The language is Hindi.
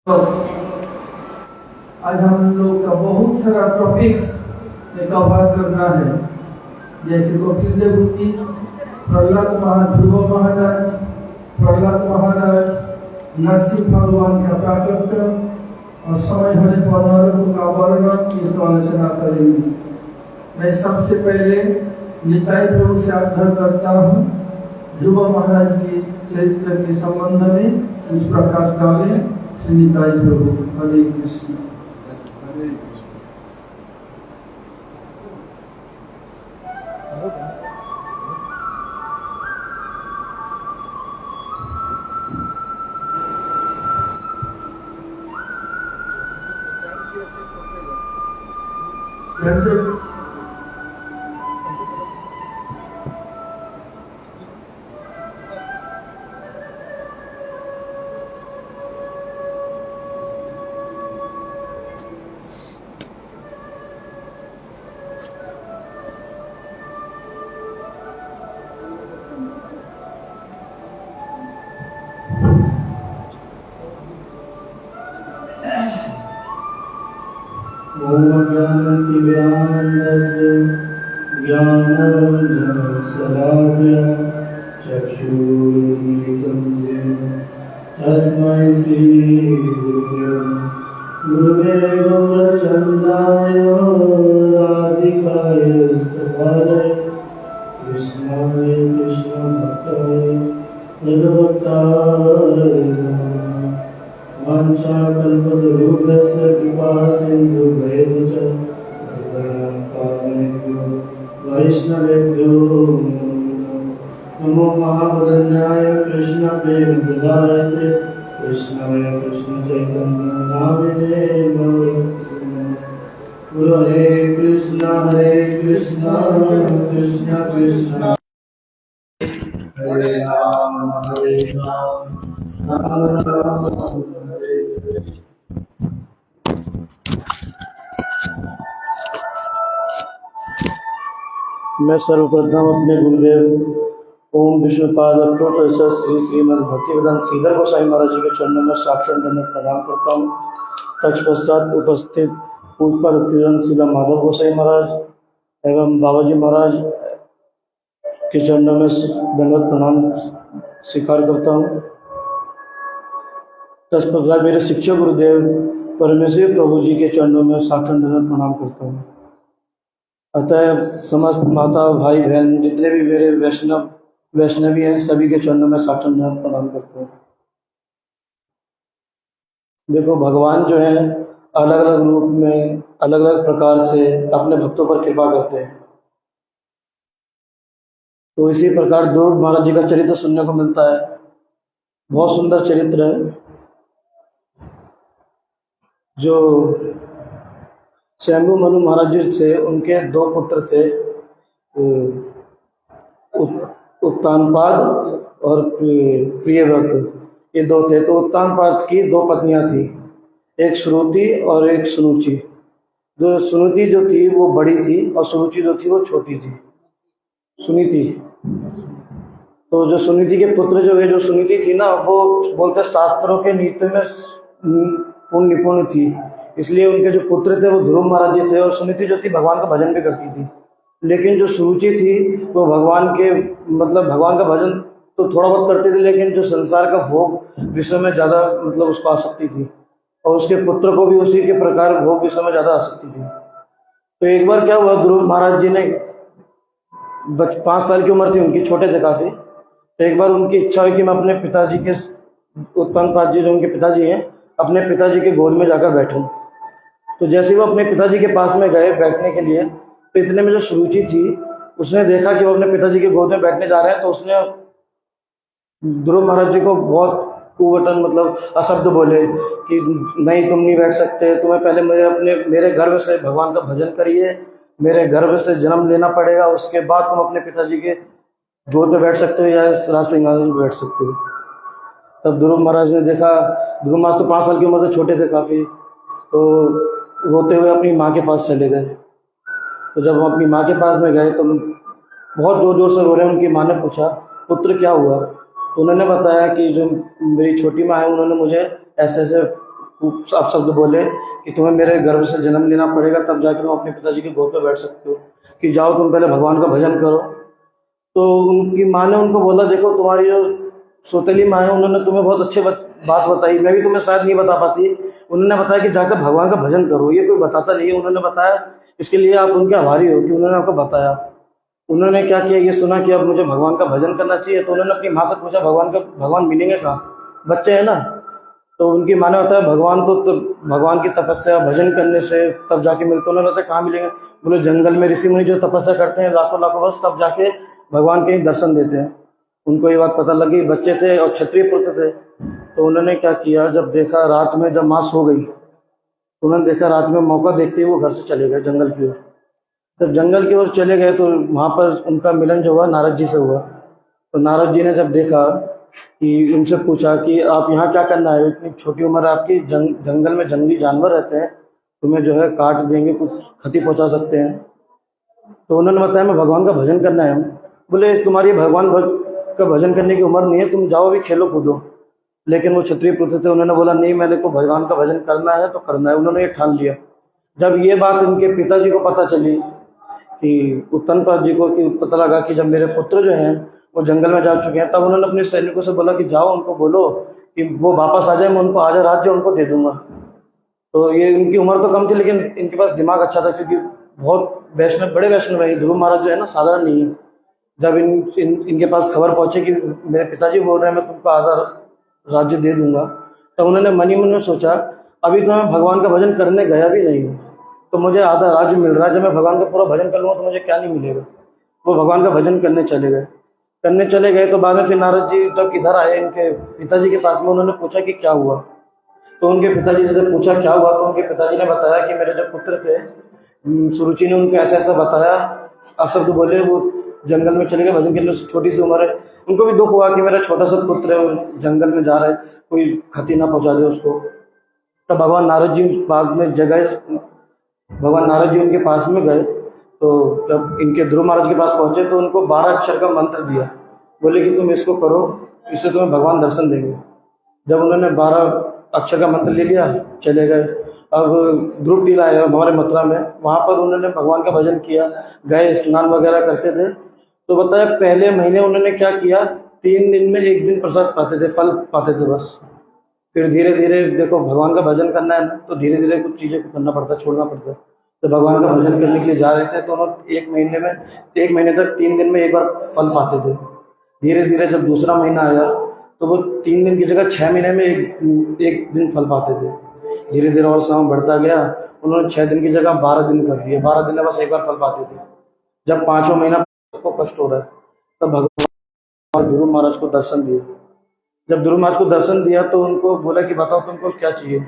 आज हम लोग का बहुत सारा टॉपिक्स कवर करना है, जैसे कपिल देवभूति, ध्रुव महाराज, प्रहलाद महाराज, नरसिंह भगवान का प्राकट्य और समय होने पर नरक का वर्णन की तो आलोचना करेंगे। मैं सबसे पहले निताई प्रभु से आग्रह करता हूँ ध्रुव महाराज के चरित्र के संबंध में कुछ प्रकाश डालें। श्री निताई प्रभु। हरे कृष्ण। हरे कृष्ण। ज्ञानञ्जनशलाकया चक्षुरुन्मिलितं येन तस्मै श्रीगुरुवे गौरचन्द्राय राधिकाय स्तुताय कृष्णाय कृष्णभक्ताय तद्भक्ताय नमः। वाञ्छाकल्पतरुभ्यश्च कृपासिन्धुभ्येव च वैष्णवेभ्यो नमो महावदन्याय कृष्ण प्रेमप्रदायते कृष्णाय कृष्ण चैतन्य नामिने नमः। हरे कृष्ण कृष्ण कृष्ण हरे राम राम राम हरे हरे। मैं सर्वप्रथम अपने गुरुदेव ओम विष्णुपाद अखरोट श्री श्रीमद् भक्तिवेदांत श्रीधर गोसाई महाराज जी के चरणों में साक्षात दंडवत प्रणाम करता हूँ। तत्पश्चात उपस्थित पूज्यपाद भक्तिवेदांत श्रीला माधव गोसाई महाराज एवं बाबाजी महाराज के चरणों में दंडवत प्रणाम स्वीकार करता हूँ। तत्पश्चात मेरे शिक्षक गुरुदेव परमेश्वर प्रभु जी के चरणों में साक्षात दंडवत प्रणाम करता हूँ। अतः समस्त माता भाई बहन जितने भी मेरे वैष्णवी हैं सभी के चरणों में साक्षात दंडवत प्रणाम करते हैं। देखो भगवान जो है अलग अलग रूप में अलग अलग प्रकार से अपने भक्तों पर कृपा करते हैं। तो इसी प्रकार ध्रुव महाराज जी का चरित्र सुनने को मिलता है। बहुत सुंदर चरित्र है। जो शंभु मनु महाराज जी थे उनके दो पुत्र थे, उत्तानपाद और प्रियव्रत, ये दो थे। तो उत्तानपाद की दो पत्नियां थी, एक श्रुति और एक सुनुचि। जो सुनुति जो थी वो बड़ी थी और सुरुचि जो थी वो छोटी थी, सुनीति। तो जो सुनीति के पुत्र जो सुनीति थी ना, वो बोलते शास्त्रों के नीति में निपुण थी, इसलिए उनके जो पुत्र थे वो ध्रुव महाराज जी थे। और सुनीति जो थी भगवान का भजन भी करती थी। लेकिन जो सुरुचि थी वो भगवान का भजन तो थोड़ा बहुत करती थी, लेकिन जो संसार का भोग विषय में ज़्यादा उसको आसक्ति थी। और उसके पुत्र को भी उसी के प्रकार भोग विषय में ज़्यादा आसक्ति थी। तो एक बार क्या हुआ, ध्रुव महाराज जी ने 5 साल की उम्र थी उनकी, छोटे थे काफ़ी। तो एक बार उनकी इच्छा हुई कि मैं अपने पिताजी के, उत्तानपाद जी जो उनके पिताजी हैं, अपने पिताजी के गोद में जाकर बैठूं। तो जैसे वो अपने पिताजी के पास में गए बैठने के लिए, तो इतने में जो सुरुचि थी उसने देखा कि वो अपने पिताजी के गोद में बैठने जा रहे हैं। तो उसने ध्रुव महाराज जी को बहुत कुवटन अशब्द बोले कि नहीं, तुम नहीं बैठ सकते, तुम्हें पहले मेरे गर्भ से भगवान का भजन करिए, मेरे गर्भ से जन्म लेना पड़ेगा, उसके बाद तुम अपने पिताजी के गोद में बैठ सकते हो या राज सिंहासन पर बैठ सकते हो। तब ध्रुव महाराज ने देखा, ध्रुव महाराज तो 5 साल की उम्र से छोटे थे काफ़ी, तो रोते हुए अपनी माँ के पास चले गए। तो जब वो अपनी माँ के पास में गए तो बहुत जोर जोर से रो रहे हैं। उनकी माँ ने पूछा, पुत्र क्या हुआ? तो उन्होंने बताया कि जो मेरी छोटी माँ है उन्होंने मुझे ऐसे ऐसे आप शब्द बोले कि तुम्हें मेरे गर्भ से जन्म लेना पड़ेगा, तब जाकर तुम अपने पिताजी की गोद पर बैठ सकते हो, कि जाओ तुम पहले भगवान का भजन करो। तो उनकी माँ ने उनको बोला, देखो तुम्हारी जो सौतेली माँ है उन्होंने तुम्हें बहुत अच्छी बात बताई, मैं भी तुम्हें शायद नहीं बता पाती। उन्होंने बताया कि जाकर भगवान का भजन करो, ये कोई बताता नहीं है, उन्होंने बताया, इसके लिए आप उनके आभारी हो कि उन्होंने आपको बताया। उन्होंने क्या किया, ये सुना कि अब मुझे भगवान का भजन करना चाहिए, तो उन्होंने अपनी माँ से पूछा भगवान मिलेंगे कहाँ, बच्चे हैं ना। तो उनकी माँ ने बताया भगवान को तो भगवान की तपस्या भजन करने से तब जाके मिलते। उन्होंने बताया कहाँ मिलेंगे, बोले जंगल में ऋषि मुनि जो तपस्या करते हैं लाखों लाखों वर्ष, तब जाके भगवान के ही दर्शन देते हैं। उनको ये बात पता लगी, बच्चे थे और क्षत्रिय पुत्र थे। तो उन्होंने क्या किया, जब देखा रात में जब माँ सो गई, तो उन्होंने देखा रात में मौका देखते ही वो घर से चले गए जंगल की ओर। जब जंगल की ओर चले गए तो वहाँ पर उनका मिलन जो हुआ नारद जी से हुआ। तो नारद जी ने जब देखा कि उनसे पूछा कि आप यहाँ क्या करना है, इतनी छोटी उम्र है आपकी, जंगल में जंगली जानवर रहते हैं, तुम्हें जो है काट देंगे, कुछ क्षति पहुँचा सकते हैं। तो उन्होंने बताया मैं भगवान का भजन करना है। बोले तुम्हारी भगवान का भजन करने की उम्र नहीं है, तुम जाओ भी खेलो कूदो। लेकिन वो क्षत्रिय पुत्र थे, उन्होंने बोला नहीं, मेरे को भगवान का भजन करना है तो करना है। उन्होंने ये ठान लिया। जब ये बात उनके पिताजी को पता चली कि उत्तनपाद जी को कि पता लगा कि जब मेरे पुत्र जो हैं वो जंगल में जा चुके हैं, तब उन्होंने अपने सैनिकों से बोला कि जाओ उनको बोलो कि वो वापस आ जाए, मैं उनको आजा राज्य उनको दे दूंगा। तो ये इनकी उम्र तो कम थी लेकिन इनके पास दिमाग अच्छा था, क्योंकि बहुत वैष्णव, बड़े वैष्णव है। ध्रुव महाराज जो है ना साधारण नहीं है। जब इनके पास खबर पहुंचे कि मेरे पिताजी बोल रहे हैं मैं तुमको आधा राज्य दे दूंगा, तो उन्होंने मन ही मन में सोचा अभी तो मैं भगवान का भजन करने गया भी नहीं हूँ, तो मुझे आधा राज्य मिल रहा है, जब मैं भगवान का पूरा भजन कर लूँगा तो मुझे क्या नहीं मिलेगा। वो भगवान का भजन करने चले गए। तो बाद में फिर नारद जी जब इधर आए इनके पिताजी के पास में, उन्होंने पूछा कि क्या हुआ। तो उनके पिताजी से पूछा क्या हुआ, तो उनके पिताजी ने बताया कि मेरे जो पुत्र थे सुरुचि ने उनको ऐसा ऐसा बताया। आप शब्द बोले वो जंगल में चले गए भजन करने, छोटी सी उम्र है। उनको भी दुख हुआ कि मेरा छोटा सा पुत्र है, वो जंगल में जा रहा है, कोई क्षति ना पहुंचा दे उसको। तब भगवान नारद जी उनके पास में गए। तो जब इनके ध्रुव महाराज के पास पहुंचे तो उनको 12 अक्षर का मंत्र दिया, बोले कि तुम इसको करो, इससे तुम्हें भगवान दर्शन देंगे। जब उन्होंने 12 अक्षर का मंत्र ले लिया, चले गए। अब ध्रुव टीला है हमारे मथुरा में, वहाँ पर उन्होंने भगवान का भजन किया, गए स्नान वगैरह करते थे। तो बताया पहले महीने उन्होंने क्या किया, 3 दिन में 1 दिन प्रसाद पाते थे, फल पाते थे बस। फिर धीरे धीरे देखो भगवान का भजन करना है ना, तो धीरे धीरे कुछ चीज़ें करना पड़ता है, छोड़ना पड़ता है। तो भगवान का भजन करने के लिए जा रहे थे तो उन्होंने 1 महीने तक 3 दिन में 1 बार फल पाते थे। धीरे धीरे जब दूसरा महीना आया तो वो 3 दिन की जगह 6 महीने में एक दिन फल पाते थे। धीरे धीरे और समय बढ़ता गया, उन्होंने 6 दिन की जगह 12 दिन कर दिए। 12 दिन में बस 1 बार फल पाते थे। जब 5वां महीना को कष्ट हो रहा है, तब भगवान ध्रुव महाराज को दर्शन दिया। जब ध्रुव महाराज को दर्शन दिया तो उनको बोला कि बताओ तुमको क्या चाहिए।